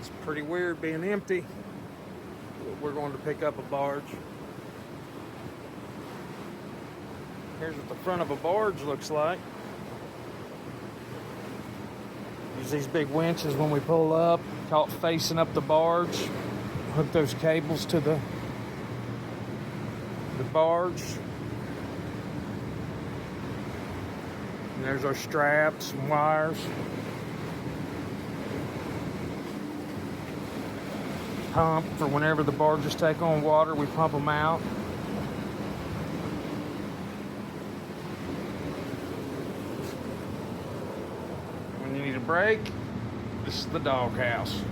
It's pretty weird being empty. We're going to pick up a barge. Here's what the front of a barge looks like. Use these big winches when we pull up, caught facing up the barge. Hook those cables to the barge. And there's our straps and wires. Pump for whenever the barges take on water, we pump them out. When you need a break, this is the doghouse.